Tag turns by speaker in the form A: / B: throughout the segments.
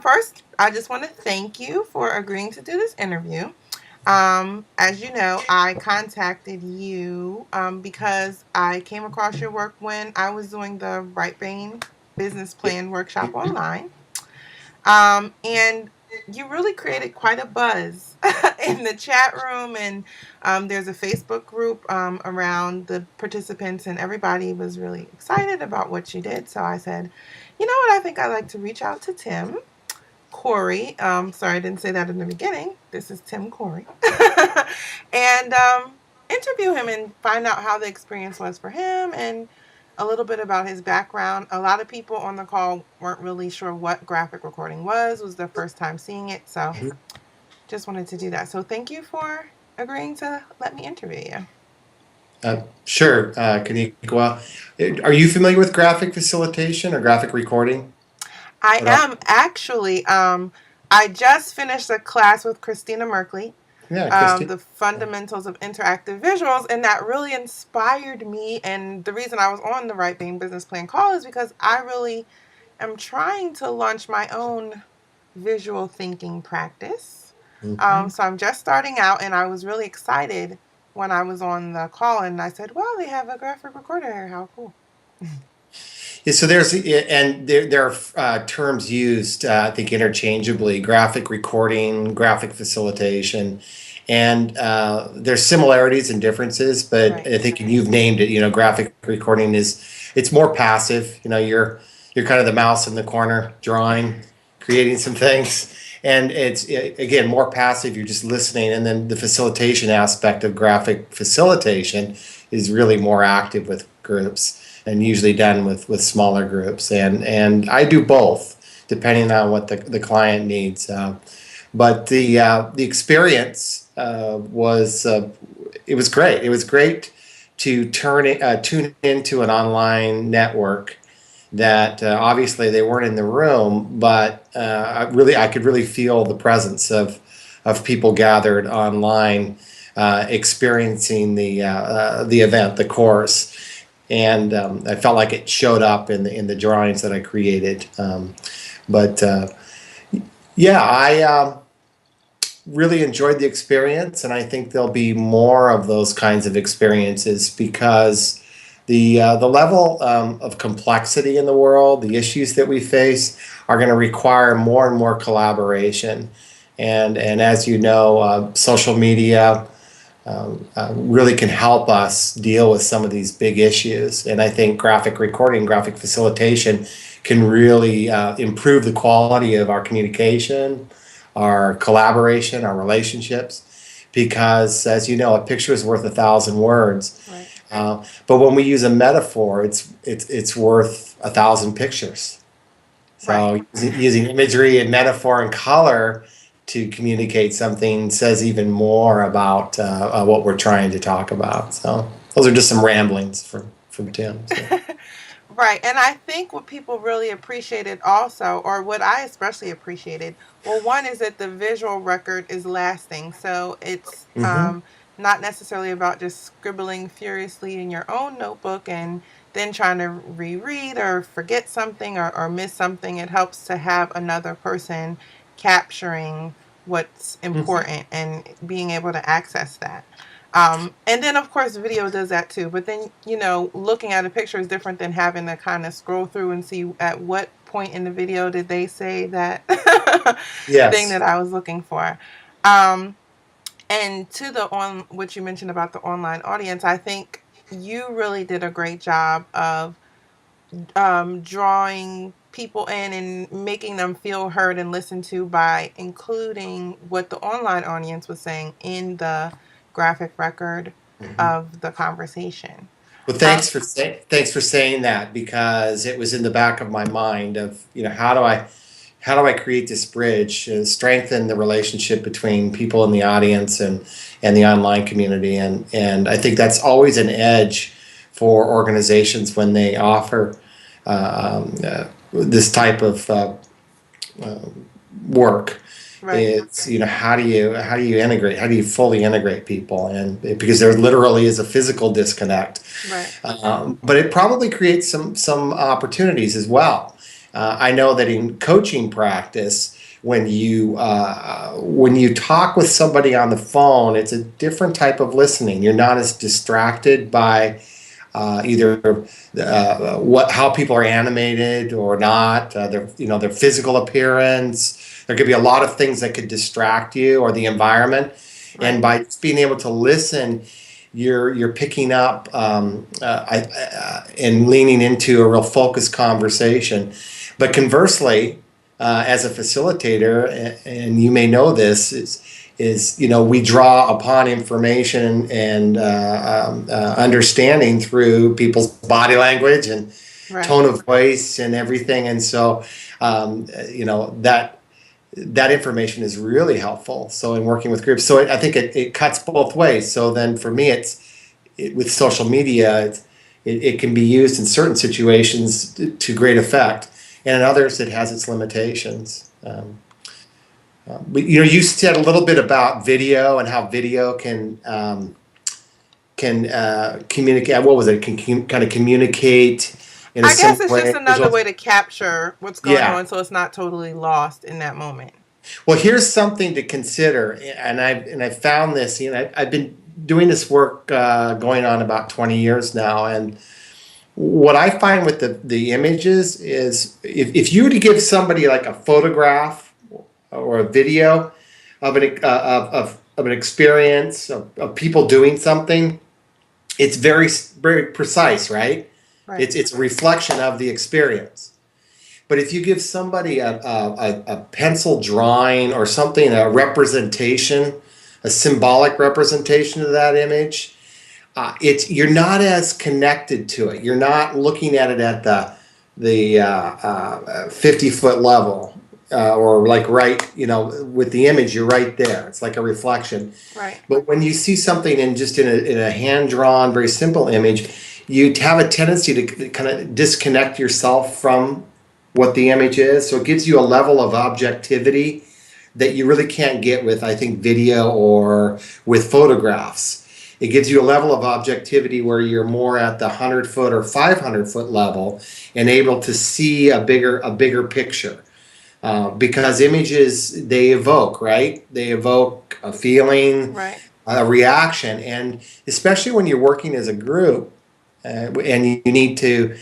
A: First, I just want to thank you for agreeing to do this interview. As you know, I contacted you because I came across your work when I was doing the Right Brain Business Plan workshop online. And you really created quite a buzz in the chat room, and there's a Facebook group around the participants, and everybody was really excited about what you did. So I said, you know what, I think I'd like to reach out to Tim Corey. Sorry, I didn't say that in the beginning. This is Tim Corey. And interview him and find out how the experience was for him and a little bit about his background. A lot of people on the call weren't really sure what graphic recording was their first time seeing it. So just wanted to do that. So thank you for agreeing to let me interview you.
B: Sure, Kanika. Are you familiar with graphic facilitation or graphic recording
A: I
B: at all?
A: am actually. I just finished a class with Christina Merkley,
B: Yeah, Christy.
A: the fundamentals of interactive visuals, and that really inspired me. And the reason I was on the Right Brain Business Plan call is because I really am trying to launch my own visual thinking practice.
B: Mhm.
A: So I'm just starting out, and I was really excited when I was on the call, and I said, "Well, they have a graphic recorder here. How cool!"
B: Yeah, so there are terms used, I think, interchangeably: graphic recording, graphic facilitation, and there's similarities and differences. But
A: Right.
B: I think you've named it. Graphic recording it's more passive. You're kind of the mouse in the corner, drawing, creating some things, and it's again more passive. You're just listening, and then the facilitation aspect of graphic facilitation is really more active with groups and usually done with smaller groups. And I do both depending on what the client needs. But the experience was it was great. It was great to tune into an online network that obviously they weren't in the room, but I could really feel the presence of people gathered online, experiencing the event, the course, and I felt like it showed up in the drawings that I created. But yeah, I really enjoyed the experience, and I think there'll be more of those kinds of experiences because the level of complexity in the world, the issues that we face, are going to require more and more collaboration. And as you know, social media really can help us deal with some of these big issues. And I think graphic recording, graphic facilitation can really improve the quality of our communication, our collaboration, our relationships. Because, as you know, a picture is worth 1,000 words.
A: Right.
B: But when we use a metaphor, it's worth 1,000 pictures.
A: Right.
B: So using imagery and metaphor and color to communicate something says even more about what we're trying to talk about. So those are just some ramblings from Tim. So.
A: Right. And I think what people really appreciated also, or what I especially appreciated, well, one is that the visual record is lasting. So it's
B: Mm-hmm.
A: not necessarily about just scribbling furiously in your own notebook and then trying to reread or forget something or miss something. It helps to have another person capturing what's
B: Mm-hmm.
A: important and being able to access that. And then, of course, video does that too. But then, looking at a picture is different than having to kind of scroll through and see at what point in the video did they say that thing
B: Yes.
A: that I was looking for. Um, and to the on what you mentioned about the online audience, I think you really did a great job of drawing people in and making them feel heard and listened to by including what the online audience was saying in the graphic record
B: Mm-hmm.
A: of the conversation.
B: Well,
A: Um,
B: thanks for saying that because it was in the back of my mind of how do I create this bridge, strengthen the relationship between people in the audience and the online community, and I think that's always an edge for organizations when they offer this type of uh, work.
A: right,
B: It's how do you fully integrate people, and because there literally is a physical disconnect,
A: right,
B: but it probably creates some opportunities as well. I know that in coaching practice, when you talk with somebody on the phone, it's a different type of listening. You're not as distracted by either what how people are animated or not, their physical appearance. There could be a lot of things that could distract you or the environment, and
A: Right.
B: by just being able to listen, you're picking up and leaning into a real focused conversation. But conversely, as a facilitator, and you may know this, is we draw upon information and understanding through people's body language and
A: Right.
B: tone of voice and everything, and so that information is really helpful. So in working with groups, so I think it cuts both ways. So then for me, with social media, it can be used in certain situations to great effect, and in others it has its limitations. But you said a little bit about video and how video can communicate. What was it? Can kind of communicate in a
A: I guess
B: similar
A: it's just
B: way.
A: another way to capture what's going
B: Yeah.
A: on so it's not totally lost in that moment.
B: Well, here's something to consider, and I found this. I've been doing this work going on about 20 years now, and what I find with the images is if you were to give somebody like a photograph or a video of an experience of people doing something, it's very precise, right?
A: Right.
B: It's a reflection of the experience. But if you give somebody a pencil drawing or something, a representation, a symbolic representation of that image, you're not as connected to it. You're not looking at it at the 50-foot level, or like with the image, you're right there. It's like a reflection.
A: Right.
B: But when you see something in a hand drawn, very simple image, you have a tendency to kind of disconnect yourself from what the image is. So it gives you a level of objectivity that you really can't get with, I think, video or with photographs. It gives you a level of objectivity where you're more at the 100-foot or 500-foot level and able to see a bigger picture. Because images, they evoke, right? They evoke a feeling,
A: Right.
B: a reaction, and especially when you're working as a group, and you need to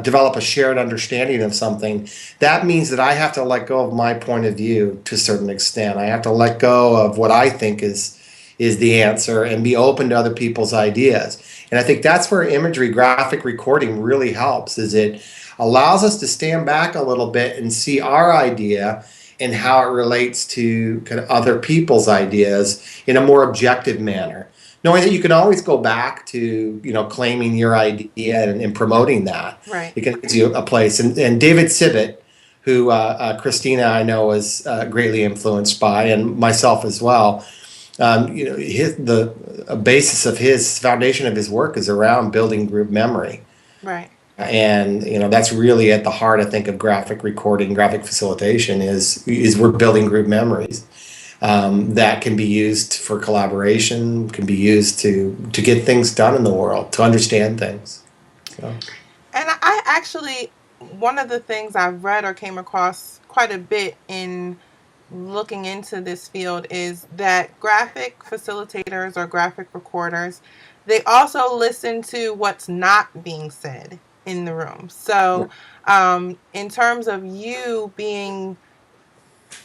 B: develop a shared understanding of something. That means that I have to let go of my point of view to a certain extent. I have to let go of what I think is the answer and be open to other people's ideas. And I think that's where imagery, graphic recording really helps. Is it allows us to stand back a little bit and see our idea and how it relates to kind of other people's ideas in a more objective manner, knowing that you can always go back to claiming your idea and promoting that.
A: Right.
B: It gives you a place. And David Sivit, who Christina I know is greatly influenced by, and myself as well. The basis of his foundation of his work is around building group memory.
A: Right.
B: And that's really at the heart, I think, of graphic recording, graphic facilitation is we're building group memories that can be used for collaboration, can be used to get things done in the world, to understand things. So.
A: And I actually, one of the things I've read or came across quite a bit in looking into this field is that graphic facilitators or graphic recorders, they also listen to what's not being said in the room. So, in terms of you being,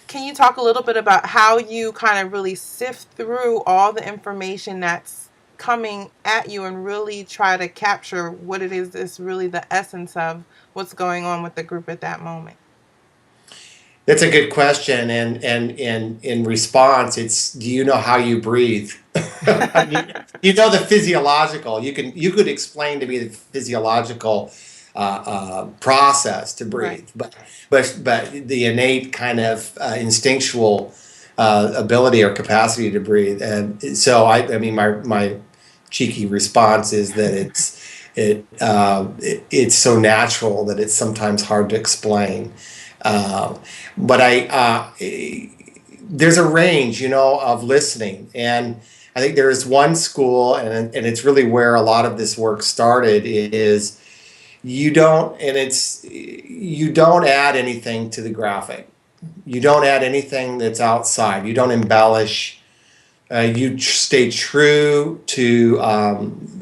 A: can you talk a little bit about how you kind of really sift through all the information that's coming at you and really try to capture what it is really the essence of what's going on with the group at that moment?
B: That's a good question, and in response, it's, do you know how you breathe? The physiological. You could explain to me the physiological process to
A: Right.
B: breathe, but the innate kind of instinctual ability or capacity to breathe. And so I mean, my cheeky response is that it's so natural that it's sometimes hard to explain. But there's a range, of listening, and I think there is one school, and it's really where a lot of this work started. Is you don't, and it's, you don't add anything to the graphic. You don't add anything that's outside. You don't embellish. You stay true to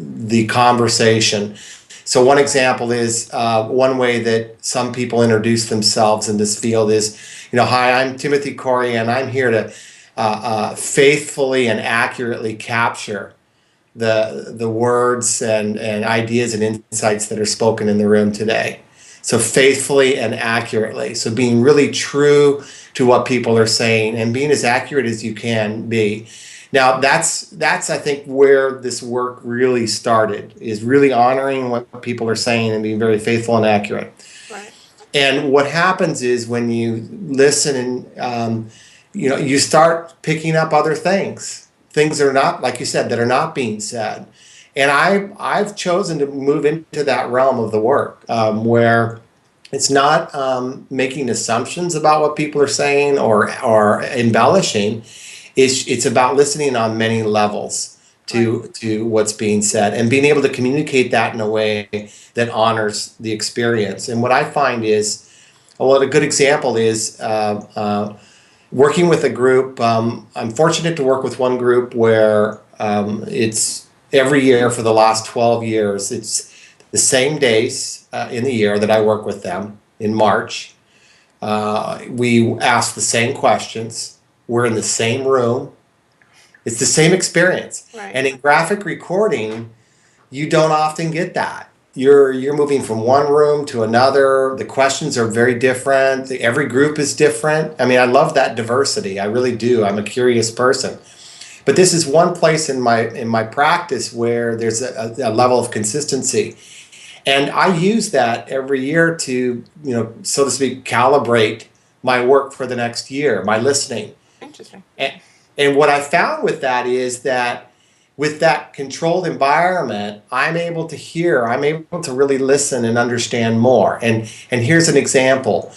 B: the conversation. So one example is one way that some people introduce themselves in this field is, hi, I'm Timothy Corey, and I'm here to faithfully and accurately capture the words and ideas and insights that are spoken in the room today. So faithfully and accurately. So being really true to what people are saying and being as accurate as you can be. Now that's I think where this work really started, is really honoring what people are saying and being very faithful and accurate.
A: Right.
B: And what happens is when you listen and you start picking up other things that are not, like you said, that are not being said. And I've chosen to move into that realm of the work where it's not making assumptions about what people are saying or embellishing. It's about listening on many levels to what's being said and being able to communicate that in a way that honors the experience. And what I find is, well, a good example is working with a group. I'm fortunate to work with one group where it's every year for the last 12 years. It's the same days in the year that I work with them in March. We ask the same questions. We're in the same room. It's the same experience.
A: Right.
B: And in graphic recording, you don't often get that. You're moving from one room to another. The questions are very different. Every group is different. I mean, I love that diversity. I really do. I'm a curious person. But this is one place in my practice where there's a level of consistency. And I use that every year to, so to speak, calibrate my work for the next year, my listening.
A: Interesting.
B: And what I found with that is that with that controlled environment, I'm able to really listen and understand more. And here's an example.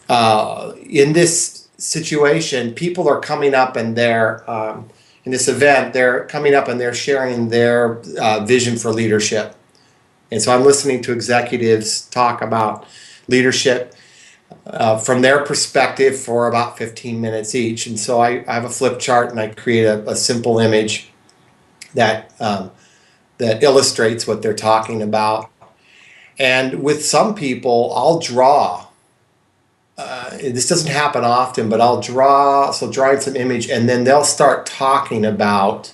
B: In this situation, people are coming up and in this event, they're coming up and they're sharing their vision for leadership. And so I'm listening to executives talk about leadership from their perspective for about 15 minutes each. And so I have a flip chart and I create a simple image that illustrates what they're talking about. And with some people, I'll draw. This doesn't happen often, but I'll draw. So drawing some image, and then they'll start talking about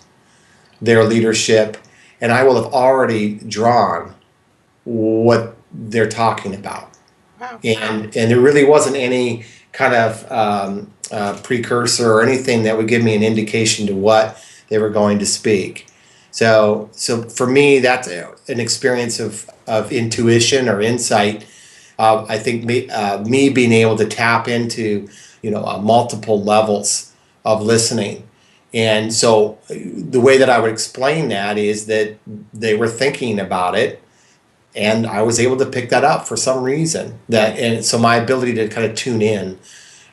B: their leadership, and I will have already drawn what they're talking about.
A: Wow.
B: And there really wasn't any kind of precursor or anything that would give me an indication to what they were going to speak. So for me, that's an experience of intuition or insight. I think me being able to tap into multiple levels of listening. And so the way that I would explain that is that they were thinking about it, and I was able to pick that up for some reason. And so my ability to kind of tune in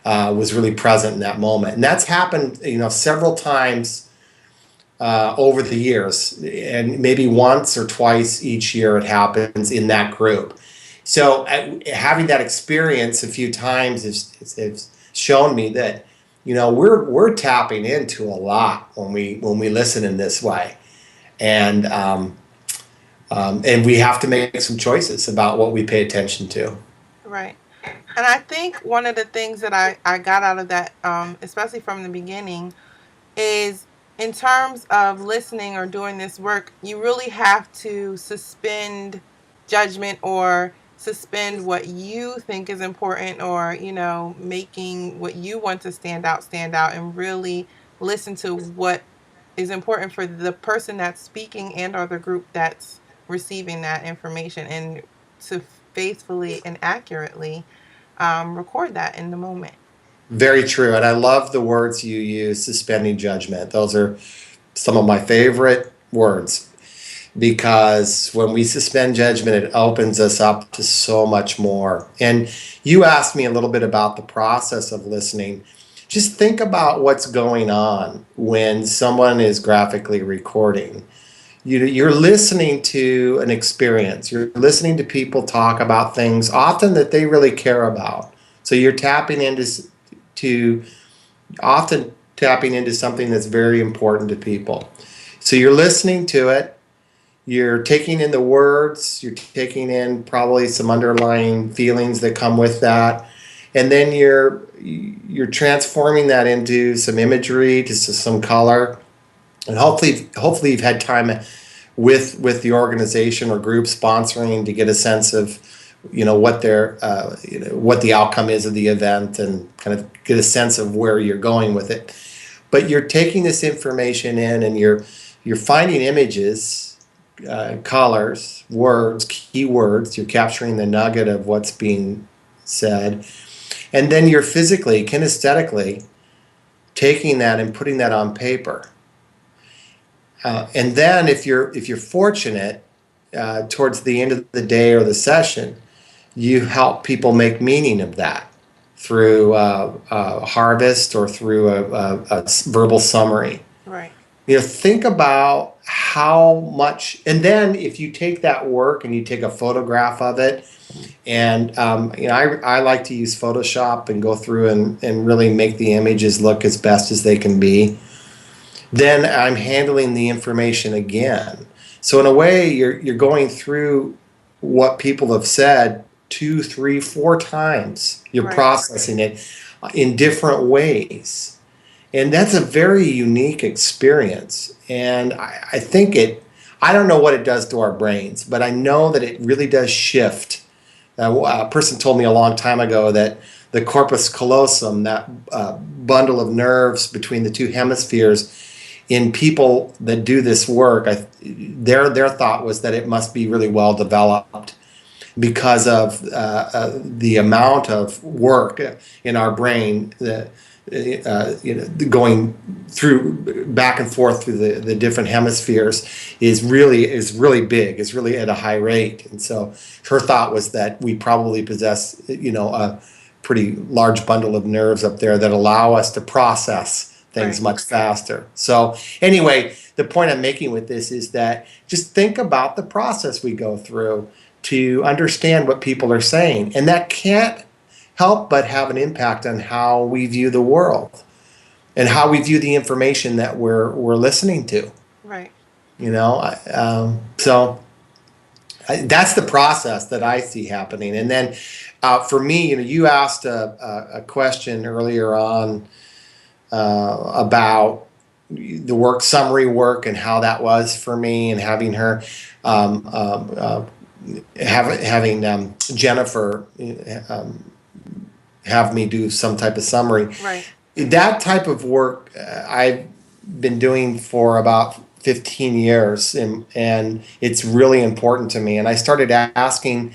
B: was really present in that moment. And that's happened, several times over the years, and maybe once or twice each year it happens in that group. So having that experience a few times has shown me that we're tapping into a lot when we listen in this way, and we have to make some choices about what we pay attention to.
A: Right. And I think one of the things that I got out of that, especially from the beginning, is in terms of listening or doing this work, you really have to suspend judgment or suspend what you think is important, or making what you want to stand out, and really listen to what is important for the person that's speaking and or the group that's receiving that information, and to faithfully and accurately record that in the moment.
B: Very true. And I love the words you use, suspending judgment. Those are some of my favorite words, because when we suspend judgment, it opens us up to so much more. And you asked me a little bit about the process of listening. Just think about what's going on when someone is graphically recording. you're listening to an experience. You're listening to people talk about things often that they really care about. So you're to often tapping into something that's very important to people. So you're listening to it. You're taking in the words. You're taking in probably some underlying feelings that come with that, and then you're transforming that into some imagery, to some color, and hopefully you've had time with the organization or group sponsoring to get a sense of what their what the outcome is of the event, and kind of get a sense of where you're going with it. But you're taking this information in, and you're finding images, colors, words, keywords. You're capturing the nugget of what's being said, and then you're physically, kinesthetically taking that and putting that on paper. And then if you're fortunate, towards the end of the day or the session, you help people make meaning of that through a harvest or through a verbal summary.
A: Right.
B: Think about how much, and then if you take that work and you take a photograph of it, and I like to use Photoshop and go through and really make the images look as best as they can be. Then I'm handling the information again. So in a way, you're going through what people have said 2, 3, 4 times. You're
A: Right.
B: processing it in different ways. And that's a very unique experience. And I think I don't know what it does to our brains, but I know that it really does shift. A person told me a long time ago that the corpus callosum, that bundle of nerves between the two hemispheres, in people that do this work, their thought was that it must be really well developed because of the amount of work in our brain that going through back and forth through the different hemispheres is really big, is really at a high rate. And so her thought was that we probably possess a pretty large bundle of nerves up there that allow us to process things
A: Right.
B: much faster. So anyway, the point I'm making with this is that just think about the process we go through to understand what people are saying. And that can't help but have an impact on how we view the world and how we view the information that we're listening to.
A: Right.
B: So that's the process that I see happening. And then for me, you asked a question earlier on about the work, summary work, and how that was for me, and having her having Jennifer have me do some type of summary.
A: Right.
B: That type of work I've been doing for about 15 years, and it's really important to me. And I started asking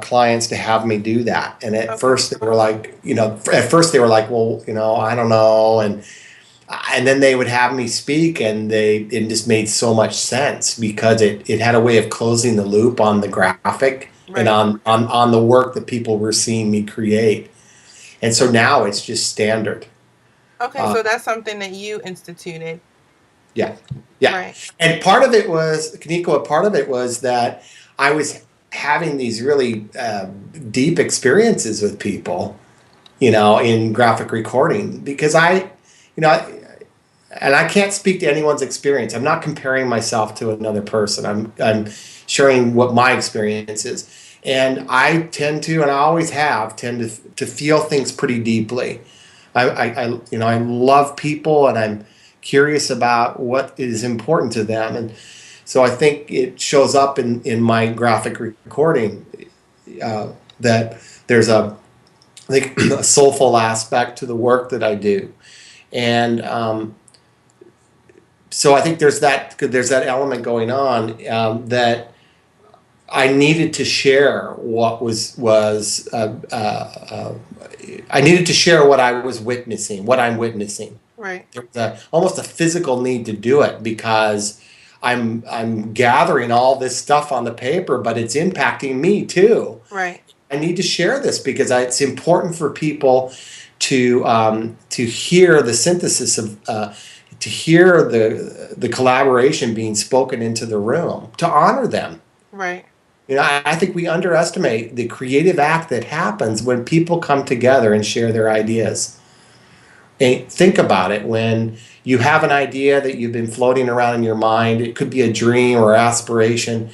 B: clients to have me do that. And at first they were like, well, I don't know. And then they would have me speak, and it just made so much sense because it had a way of closing the loop on the graphic. Right. And on the work that people were seeing me create. And so now it's just standard.
A: Okay, so that's something that you instituted.
B: Yeah.
A: Right.
B: And part of it was, Kaniko, part of it was that I was having these really deep experiences with people, in graphic recording, because and I can't speak to anyone's experience. I'm not comparing myself to another person. I'm sharing what my experience is. And I tend to, and I always have, to feel things pretty deeply. I love people, and I'm curious about what is important to them. And so I think it shows up in my graphic recording that there's a soulful aspect to the work that I do. And so I think there's that element going on that I needed to share I needed to share what I was witnessing, what I'm witnessing.
A: Right.
B: There's almost a physical need to do it because I'm gathering all this stuff on the paper, but it's impacting me too.
A: Right.
B: I need to share this because it's important for people to hear the synthesis of to hear the collaboration being spoken into the room, to honor them.
A: Right.
B: I think we underestimate the creative act that happens when people come together and share their ideas. And think about it, when you have an idea that you've been floating around in your mind, it could be a dream or aspiration,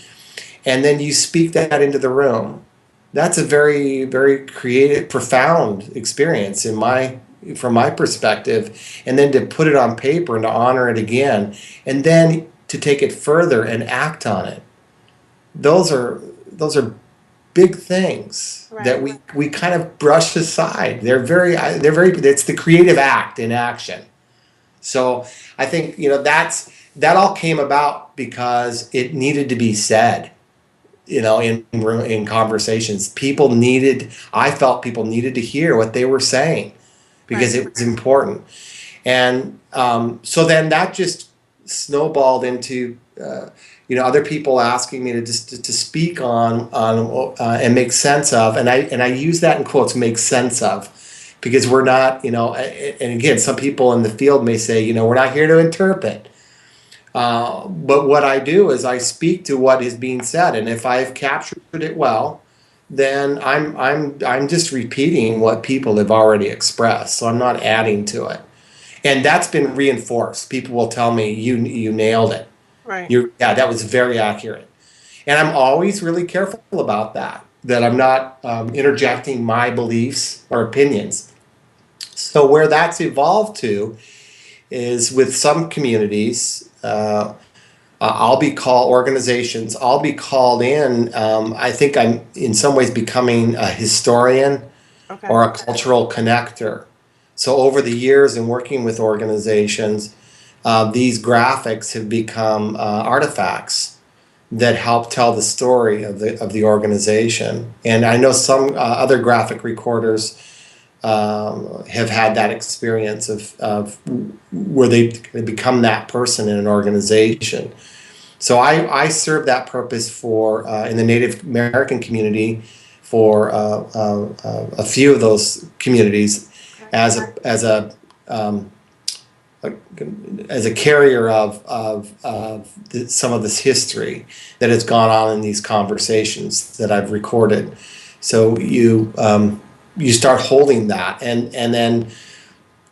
B: and then you speak that into the room. That's a very, very creative, profound experience from my perspective. And then to put it on paper and to honor it again, and then to take it further and act on it. Those are big things that
A: Right.
B: we kind of brush aside. They're very it's the creative act in action. So I think that all came about because it needed to be said. In conversations, I felt people needed to hear what they were saying because
A: Right.
B: it was important. And so then that just snowballed into other people asking me to speak on and make sense of, and I use that in quotes, make sense of, because we're not, and again, some people in the field may say, we're not here to interpret. But what I do is I speak to what is being said, and if I've captured it well, then I'm just repeating what people have already expressed. So I'm not adding to it, and that's been reinforced. People will tell me, you nailed it.
A: Right.
B: Yeah, that was very accurate, and I'm always really careful about that. That I'm not interjecting my beliefs or opinions. So where that's evolved to is with some communities. I'll be called in. I think I'm in some ways becoming a historian
A: Okay.
B: or a cultural connector. So over the years in working with organizations, these graphics have become artifacts that help tell the story of the organization. And I know some other graphic recorders have had that experience of where they become that person in an organization. So I serve that purpose for in the Native American community for a few of those communities
A: Okay.
B: Um, as a carrier of some of this history that has gone on in these conversations that I've recorded. So you start holding that, and then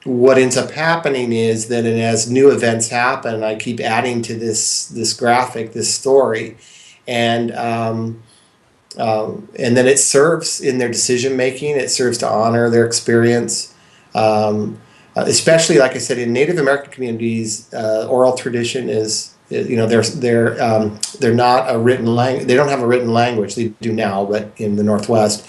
B: what ends up happening is that as new events happen, I keep adding to this graphic, this story, and and then it serves in their decision making. It serves to honor their experience, especially like I said in Native American communities. Oral tradition is they're not a written language. They don't have a written language. They do now, but in the Northwest.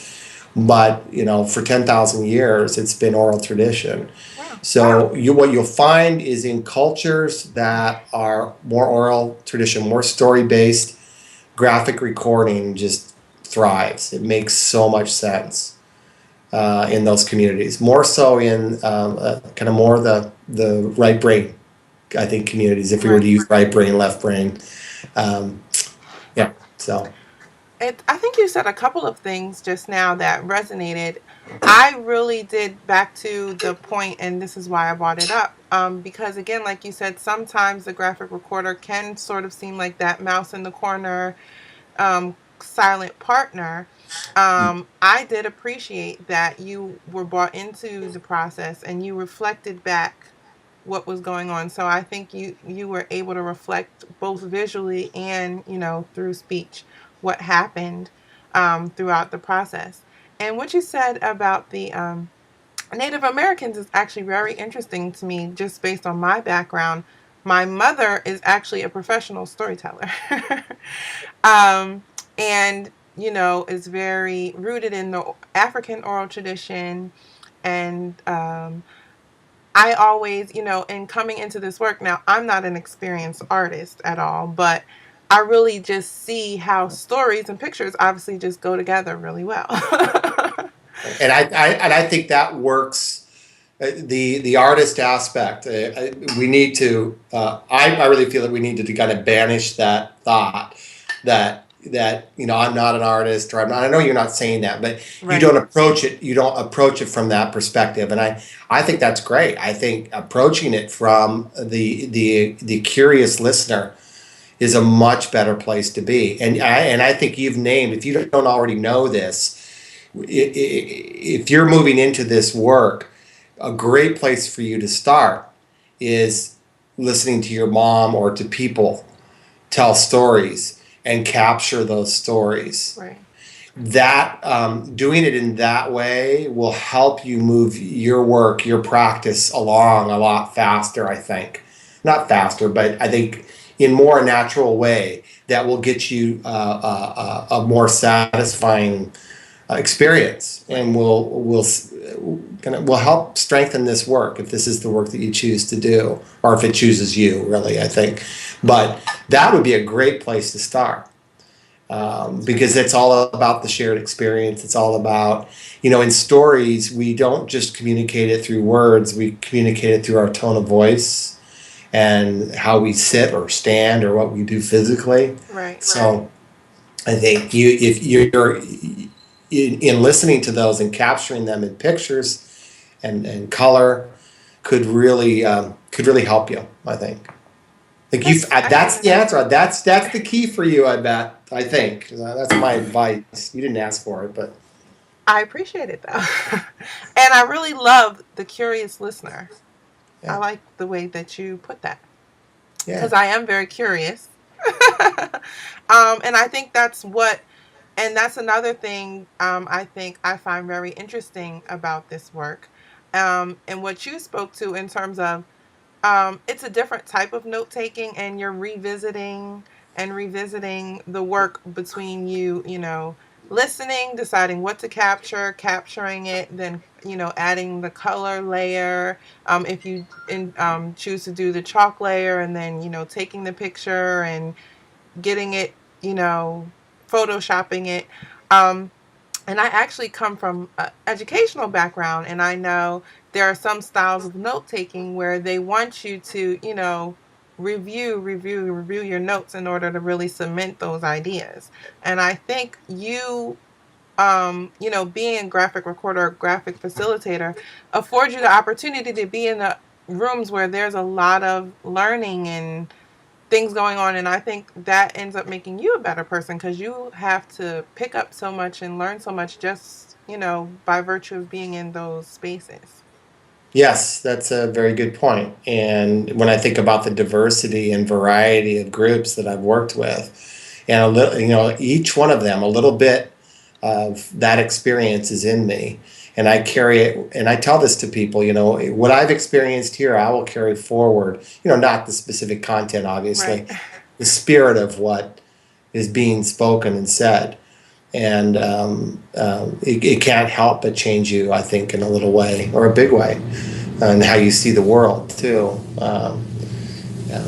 B: But for 10,000 years, it's been oral tradition.
A: Wow.
B: So what you'll find is in cultures that are more oral tradition, more story based, graphic recording just thrives. It makes so much sense in those communities. More so in kind of more the right brain, I think, communities. If we were
A: Right.
B: to use right brain, left brain, um, yeah. So
A: I think you said a couple of things just now that resonated. I really did back to the point, and this is why I brought it up. Because again, like you said, sometimes the graphic recorder can sort of seem like that mouse in the corner, silent partner. I did appreciate that you were brought into the process and you reflected back what was going on. So I think you were able to reflect both visually and through speech what happened throughout the process. And what you said about the Native Americans is actually very interesting to me, just based on my background. My mother is actually a professional storyteller. um, and is very rooted in the African oral tradition. And I always, in coming into this work, now I'm not an experienced artist at all, but I really just see how stories and pictures obviously just go together really well.
B: and I think that works. The artist aspect. We need to. I really feel that we need to kind of banish that thought that that, I'm not an artist, or I know you're not saying that, but you
A: Right.
B: don't approach it. You don't approach it from that perspective, and I think that's great. I think approaching it from the curious listener is a much better place to be. And I think you've named, if you don't already know this, if you're moving into this work, a great place for you to start is listening to your mom or to people tell stories and capture those stories.
A: Right.
B: That doing it in that way will help you move your work, your practice along a lot faster, I think. Not faster, but I think in more natural way that will get you a more satisfying experience, and
A: Right.
B: will help strengthen this work if this is the work that you choose to do, or if it chooses you, really, I think. But that would be a great place to start,
A: That's
B: because
A: great.
B: it's all about the shared experience. It's all about, in stories, we don't just communicate it through words, we communicate it through our tone of voice and how we sit or stand or what we do physically.
A: Right.
B: So I think if you're in listening to those and capturing them in pictures and color, could really help you, I think. Like
A: That's
B: that's the
A: excellent.
B: answer. That's the key for you, I bet. I think that's my advice. You didn't ask for it, but
A: I appreciate it though. And I really love the curious listener. I
B: yeah,
A: like the way that you put that because
B: yeah,
A: I am very curious. And I think and that's another thing I think I find very interesting about this work. And what you spoke to in terms of it's a different type of note taking, and you're revisiting and revisiting the work between listening, deciding what to capture, capturing it, then, adding the color layer. If you choose to do the chalk layer, and then, taking the picture and getting it, photoshopping it. Um, and I actually come from an educational background, and I know there are some styles of note taking where they want you to, review your notes in order to really cement those ideas. And I think being a graphic recorder or graphic facilitator affords you the opportunity to be in the rooms where there's a lot of learning and things going on. And I think that ends up making you a better person because you have to pick up so much and learn so much just, by virtue of being in those spaces.
B: yes, that's a very good point. And when I think about the diversity and variety of groups that I've worked with, and a little, each one of them, a little bit of that experience is in me, and I carry it. And I tell this to people, what I've experienced here, I will carry forward. Not the specific content,
A: Right.
B: obviously, the spirit of what is being spoken and said. And it can't help but change you, I think, in a little way or a big way, and how you see the world too. Yeah.